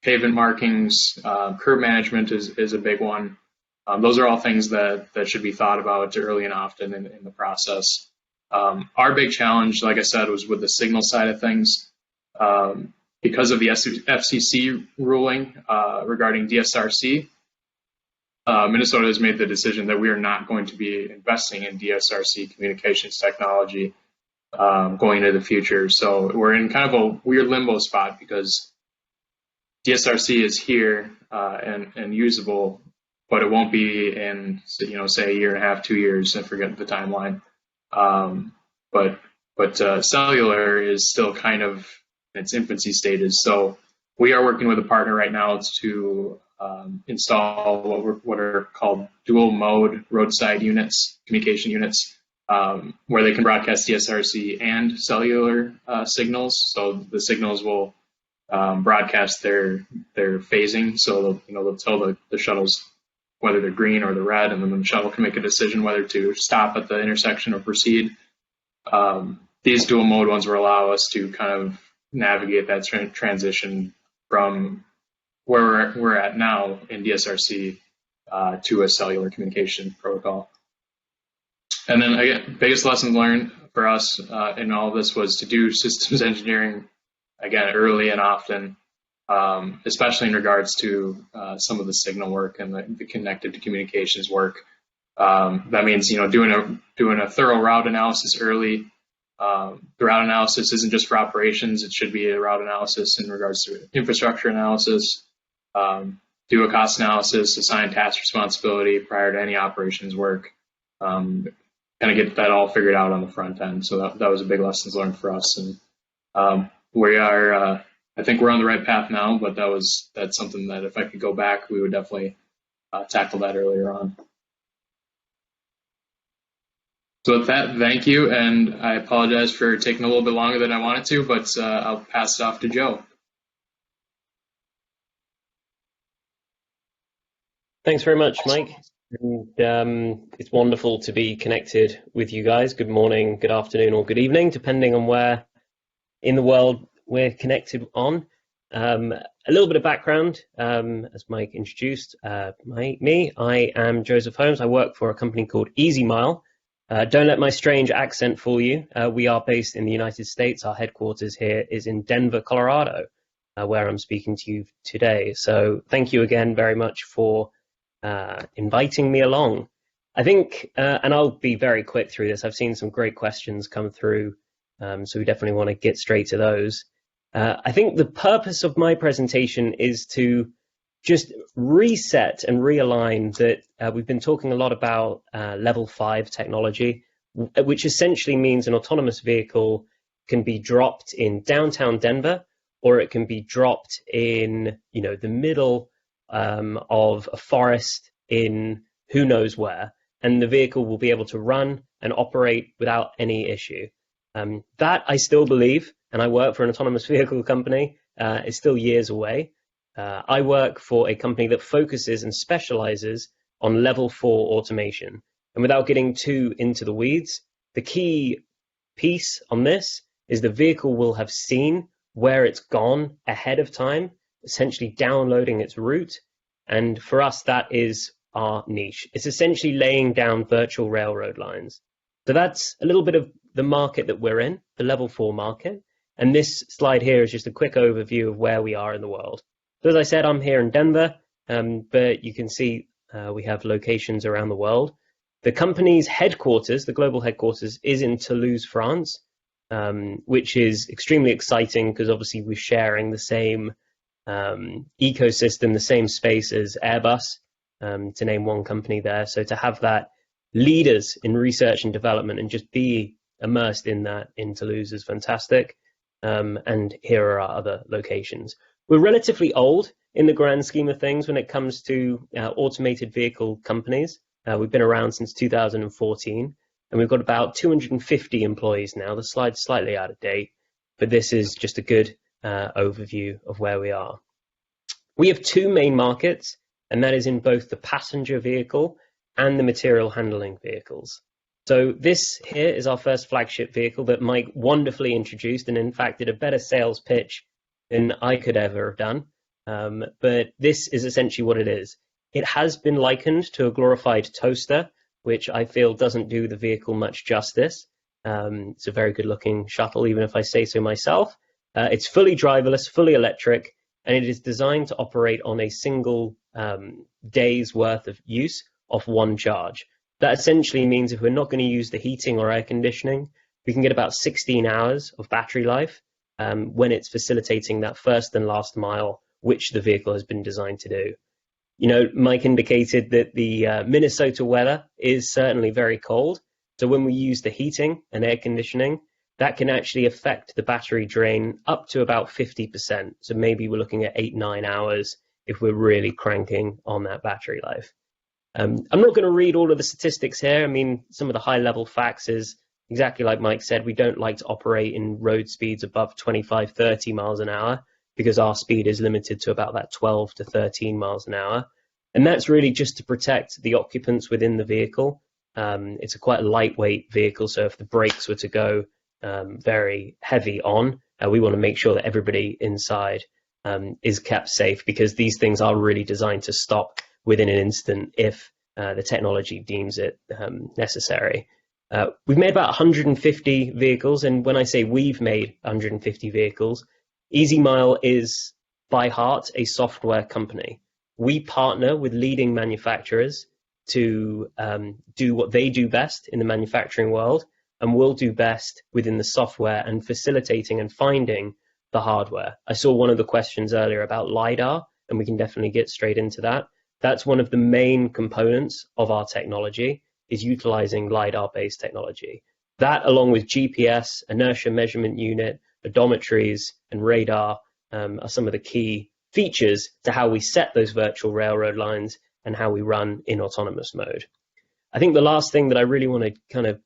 pavement markings, curb management is a big one. Those are all things that should be thought about early and often in the process. Our big challenge, like I said, was with the signal side of things. Because of the FCC ruling regarding DSRC, Minnesota has made the decision that we are not going to be investing in DSRC communications technology going into the future. So we're in kind of a weird limbo spot because DSRC is here and usable, but it won't be in, say, a year and a half, 2 years. I forget the timeline. But cellular is still kind of in its infancy stages. So we are working with a partner right now to install what are called dual mode roadside units, communication units, where they can broadcast DSRC and cellular signals. So the signals will broadcast their phasing. So they'll tell the shuttles whether they're green or they're red, and then the shuttle can make a decision whether to stop at the intersection or proceed. These dual mode ones will allow us to kind of navigate that transition from where we're at now in DSRC to a cellular communication protocol. And then again, biggest lesson learned for us in all of this was to do systems engineering, again, early and often, especially in regards to some of the signal work and the connected to communications work. That means doing a thorough route analysis early. The route analysis isn't just for operations; it should be a route analysis in regards to infrastructure analysis. Do a cost analysis, assign task responsibility prior to any operations work. Kind of get that all figured out on the front end. So that was a big lesson learned for us, and we are. I think we're on the right path now, but that's something that if I could go back, we would definitely tackle that earlier on. So with that, thank you, and I apologize for taking a little bit longer than I wanted to, but I'll pass it off to Joe. Thanks very much, Mike. And, it's wonderful to be connected with you guys. Good morning, good afternoon, or good evening, depending on where in the world we're connected on. A little bit of background, as Mike introduced me. I am Joseph Holmes. I work for a company called EasyMile. Don't let my strange accent fool you. We are based in the United States. Our headquarters here is in Denver, Colorado, where I'm speaking to you today. So thank you again very much for inviting me along. I think, and I'll be very quick through this, I've seen some great questions come through, so we definitely want to get straight to those. I think the purpose of my presentation is to just reset and realign that we've been talking a lot about level 5 technology, which essentially means an autonomous vehicle can be dropped in downtown Denver, or it can be dropped in, the middle of a forest in who knows where, and the vehicle will be able to run and operate without any issue. That I still believe, and I work for an autonomous vehicle company, is still years away. I work for a company that focuses and specializes on level 4 automation. And without getting too into the weeds, the key piece on this is the vehicle will have seen where it's gone ahead of time, essentially downloading its route. And for us, that is our niche. It's essentially laying down virtual railroad lines. So that's a little bit of the market that we're in, the level 4 market. And this slide here is just a quick overview of where we are in the world. So as I said, I'm here in Denver, but you can see we have locations around the world. The company's headquarters, the global headquarters, is in Toulouse, France, which is extremely exciting because obviously we're sharing the same ecosystem, the same space as Airbus, to name one company there. So to have that leaders in research and development and just be immersed in that in Toulouse is fantastic. And here are our other locations. We're relatively old in the grand scheme of things when it comes to automated vehicle companies. We've been around since 2014, and we've got about 250 employees now. The slide's slightly out of date, but this is just a good overview of where we are. We have two main markets, and that is in both the passenger vehicle and the material handling vehicles. So this here is our first flagship vehicle that Mike wonderfully introduced, and in fact did a better sales pitch than I could ever have done. But this is essentially what it is. It has been likened to a glorified toaster, which I feel doesn't do the vehicle much justice. It's a very good looking shuttle, even if I say so myself. It's fully driverless, fully electric, and it is designed to operate on a single day's worth of use off one charge. That essentially means if we're not going to use the heating or air conditioning, we can get about 16 hours of battery life when it's facilitating that first and last mile, which the vehicle has been designed to do. You know, Mike indicated that the Minnesota weather is certainly very cold. So when we use the heating and air conditioning, that can actually affect the battery drain up to about 50%. So maybe we're looking at 8-9 hours if we're really cranking on that battery life. I'm not going to read all of the statistics here. I mean, some of the high level facts is exactly like Mike said, we don't like to operate in road speeds above 25, 30 miles an hour because our speed is limited to about that 12 to 13 miles an hour. And that's really just to protect the occupants within the vehicle. It's a quite a lightweight vehicle, so if the brakes were to go very heavy on, we want to make sure that everybody inside is kept safe, because these things are really designed to stop within an instant if the technology deems it necessary. We've made about 150 vehicles, and when I say we've made 150 vehicles, EasyMile is by heart a software company. We partner with leading manufacturers to do what they do best in the manufacturing world, and we'll do best within the software and facilitating and finding the hardware. I saw one of the questions earlier about LiDAR, and we can definitely get straight into that. That's one of the main components of our technology, is utilizing LiDAR-based technology. That, along with GPS, inertia measurement unit, odometries, and radar, are some of the key features to how we set those virtual railroad lines and how we run in autonomous mode. I think the last thing that I really want to kind of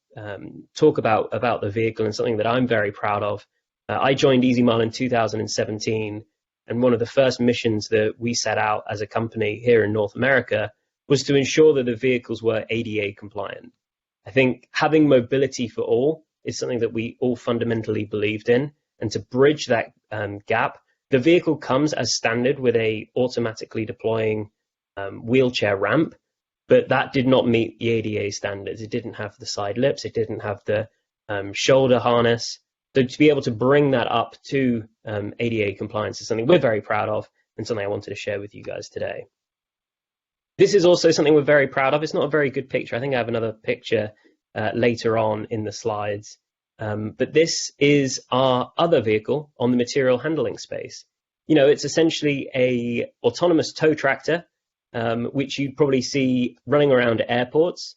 talk about the vehicle, and something that I'm very proud of, I joined EasyMile in 2017, and one of the first missions that we set out as a company here in North America was to ensure that the vehicles were ADA compliant. I think having mobility for all is something that we all fundamentally believed in, and to bridge that gap, the vehicle comes as standard with a automatically deploying wheelchair ramp, but that did not meet the ADA standards. It didn't have the side lips, it didn't have the shoulder harness. So to be able to bring that up to ADA compliance is something we're very proud of, and something I wanted to share with you guys today. This is also something we're very proud of. It's not a very good picture. I think I have another picture later on in the slides. But this is our other vehicle on the material handling space. You know, it's essentially a autonomous tow tractor, which you'd probably see running around airports,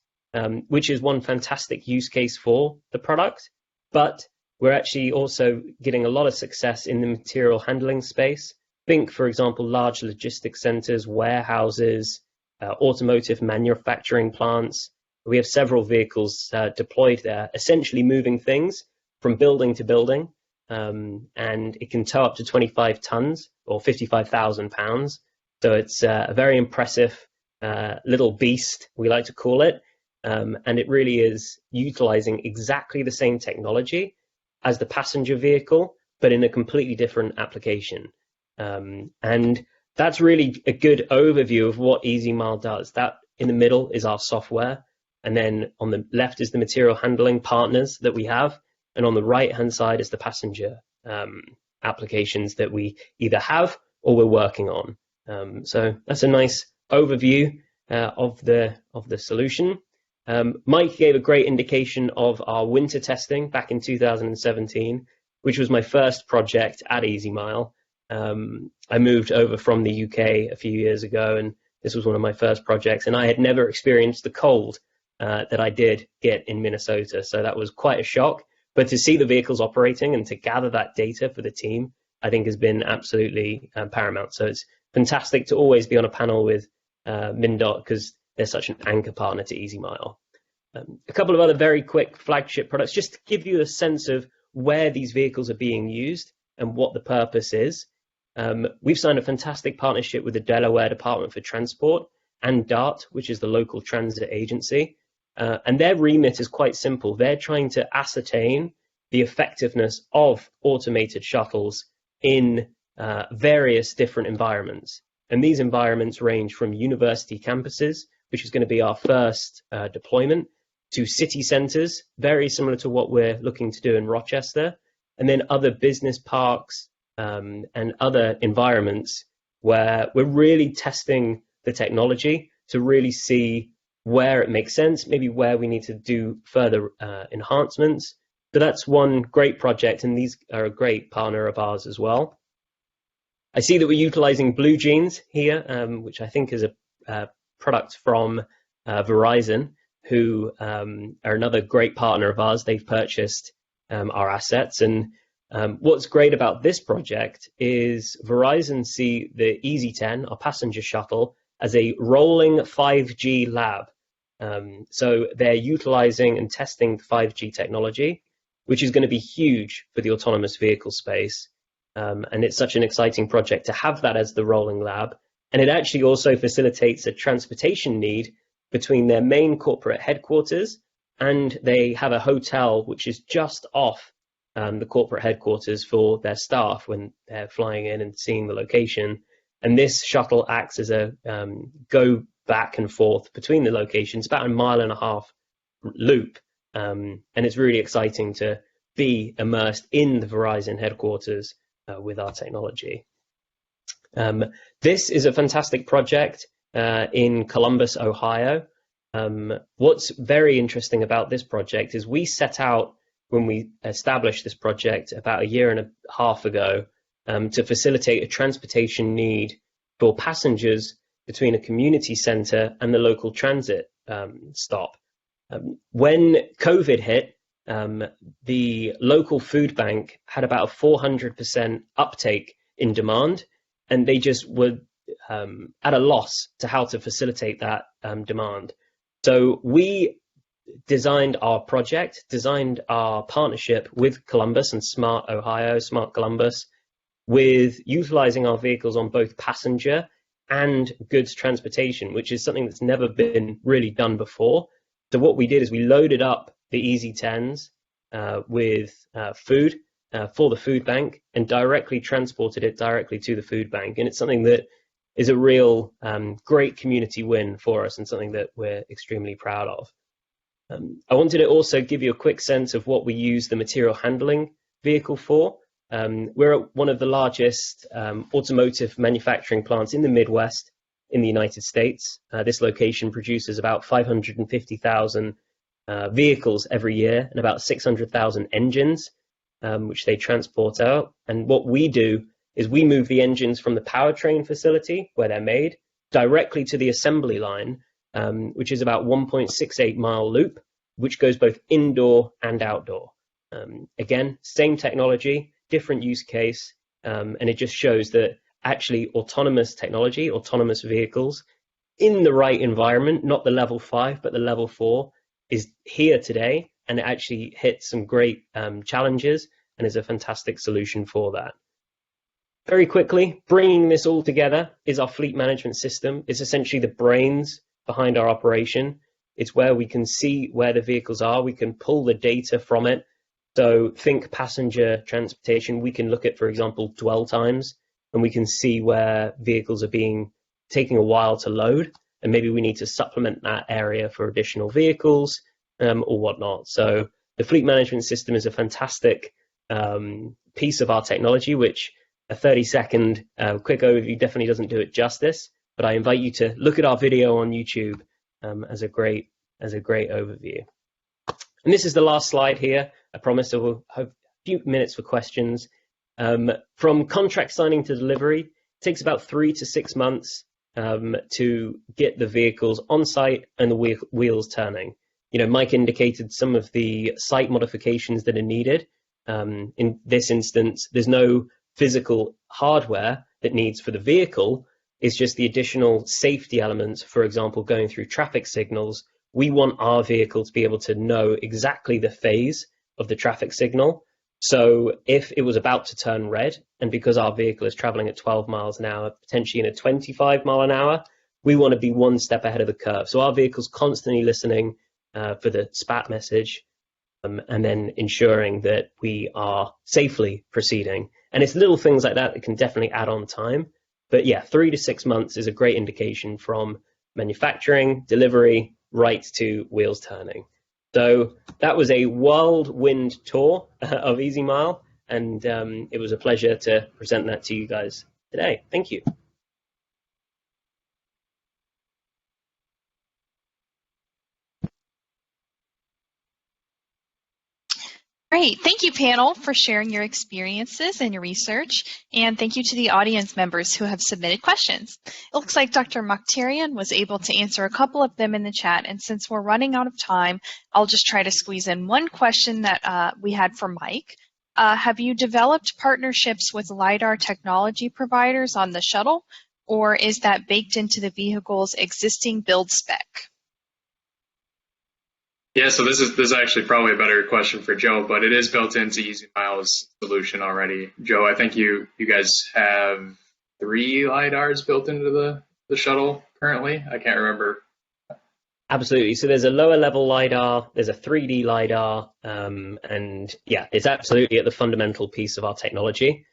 which is one fantastic use case for the product. But we're actually also getting a lot of success in the material handling space. Think, for example, large logistics centers, warehouses, automotive manufacturing plants. We have several vehicles deployed there, essentially moving things from building to building, and it can tow up to 25 tons or 55,000 pounds. So it's a very impressive little beast, we like to call it, and it really is utilizing exactly the same technology as the passenger vehicle, but in a completely different application. And that's really a good overview of what EasyMile does. That in the middle is our software. And then on the left is the material handling partners that we have. And on the right-hand side is the passenger applications that we either have or we're working on. So that's a nice overview of the solution. Mike gave a great indication of our winter testing back in 2017, which was my first project at EasyMile. I moved over from the UK a few years ago, and this was one of my first projects, and I had never experienced the cold that I did get in Minnesota. So that was quite a shock. But to see the vehicles operating and to gather that data for the team, I think has been absolutely paramount. So it's fantastic to always be on a panel with MnDOT because they're such an anchor partner to EasyMile. A couple of other very quick flagship products, just to give you a sense of where these vehicles are being used and what the purpose is. We've signed a fantastic partnership with the Delaware Department for Transport and DART, which is the local transit agency. And their remit is quite simple. They're trying to ascertain the effectiveness of automated shuttles in various different environments. And these environments range from university campuses, which is going to be our first deployment, to city centers, very similar to what we're looking to do in Rochester, and then other business parks and other environments where we're really testing the technology to really see where it makes sense, maybe where we need to do further enhancements. But that's one great project, and these are a great partner of ours as well. I see that we're utilizing Blue Jeans here, which I think is a product from Verizon, who are another great partner of ours. They've purchased our assets. And what's great about this project is Verizon see the Easy-10, our passenger shuttle, as a rolling 5G lab. So they're utilizing and testing 5G technology, which is going to be huge for the autonomous vehicle space. And it's such an exciting project to have that as the rolling lab. And it actually also facilitates a transportation need between their main corporate headquarters, and they have a hotel which is just off the corporate headquarters for their staff when they're flying in and seeing the location. And this shuttle acts as a go back and forth between the locations, about 1.5 mile loop. And it's really exciting to be immersed in the Verizon headquarters with our technology. This is a fantastic project in Columbus, Ohio. What's very interesting about this project is we set out, when we established this project about 1.5 years ago, to facilitate a transportation need for passengers between a community center and the local transit stop. When COVID hit, the local food bank had about a 400% uptake in demand, and they just were at a loss to how to facilitate that demand. So we designed our project, designed our partnership with Columbus and Smart Ohio, Smart Columbus, with utilizing our vehicles on both passenger and goods transportation, which is something that's never been really done before. So what we did is we loaded up the Easy-10s with food for the food bank and directly transported it directly to the food bank. And it's something that is a real great community win for us and something that we're extremely proud of. I wanted to also give you a quick sense of what we use the material handling vehicle for. We're one of the largest automotive manufacturing plants in the Midwest in the United States. This location produces about 550,000 vehicles every year and about 600,000 engines, which they transport out. And what we do is we move the engines from the powertrain facility where they're made directly to the assembly line, which is about 1.68 mile loop, which goes both indoor and outdoor. Again, same technology, different use case, and it just shows that actually autonomous technology, autonomous vehicles in the right environment, not the level 5, but the level 4, is here today, and it actually hits some great challenges and is a fantastic solution for that. Very quickly, bringing this all together is our fleet management system. It's essentially the brains behind our operation. It's where we can see where the vehicles are. We can pull the data from it. So think passenger transportation. We can look at, for example, dwell times. and we can see where vehicles are taking a while to load, and maybe we need to supplement that area for additional vehicles or whatnot. So the fleet management system is a fantastic piece of our technology, which a 30-second quick overview definitely doesn't do it justice, but I invite you to look at our video on YouTube as a great overview. And this is the last slide here. I promise I will have a few minutes for questions. From contract signing to delivery, it takes about 3 to 6 months to get the vehicles on site and the wheels turning. You know, Mike indicated some of the site modifications that are needed. In this instance, there's no physical hardware that needs for the vehicle. It's just the additional safety elements, for example, going through traffic signals. We want our vehicle to be able to know exactly the phase of the traffic signal. So if it was about to turn red, and because our vehicle is traveling at 12 miles an hour, potentially in a 25 mile an hour, we want to be one step ahead of the curve. So our vehicle's constantly listening for the SPAT message, and then ensuring that we are safely proceeding. And it's little things like that that can definitely add on time. But yeah, 3 to 6 months is a great indication from manufacturing, delivery, right to wheels turning. So that was a whirlwind tour of EasyMile, and it was a pleasure to present that to you guys today. Thank you. Great. Thank you, panel, for sharing your experiences and your research. And thank you to the audience members who have submitted questions. It looks like Dr. Mokhtarian was able to answer a couple of them in the chat. And since we're running out of time, I'll just try to squeeze in one question that we had for Mike. Have you developed partnerships with LiDAR technology providers on the shuttle, or is that baked into the vehicle's existing build spec? Yeah, so this is actually probably a better question for Joe, but it is built into EasyMile's solution already. Joe, I think you guys have 3 LiDARs built into the shuttle currently. I can't remember. Absolutely. So there's a lower level LiDAR, there's a 3D LiDAR, and yeah, it's absolutely at the fundamental piece of our technology.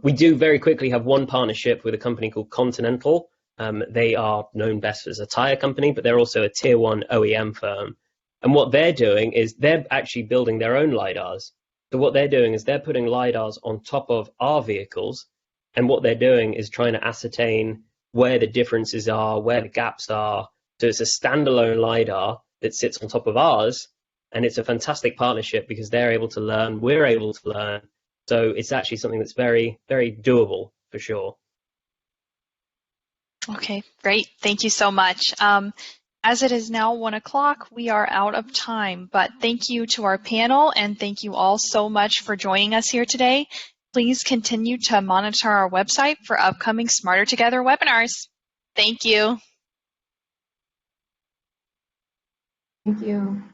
We do very quickly have one partnership with a company called Continental. They are known best as a tire company, but they're also a tier 1 OEM firm. And what they're doing is they're actually building their own LiDARs. So what they're doing is they're putting LiDARs on top of our vehicles. And what they're doing is trying to ascertain where the differences are, where the gaps are. So it's a standalone LiDAR that sits on top of ours. And it's a fantastic partnership because they're able to learn, we're able to learn. So it's actually something that's very, very doable for sure. Okay, great. Thank you so much. As it is now 1 o'clock, we are out of time, but thank you to our panel and thank you all so much for joining us here today. Please continue to monitor our website for upcoming Smarter Together webinars. Thank you. Thank you.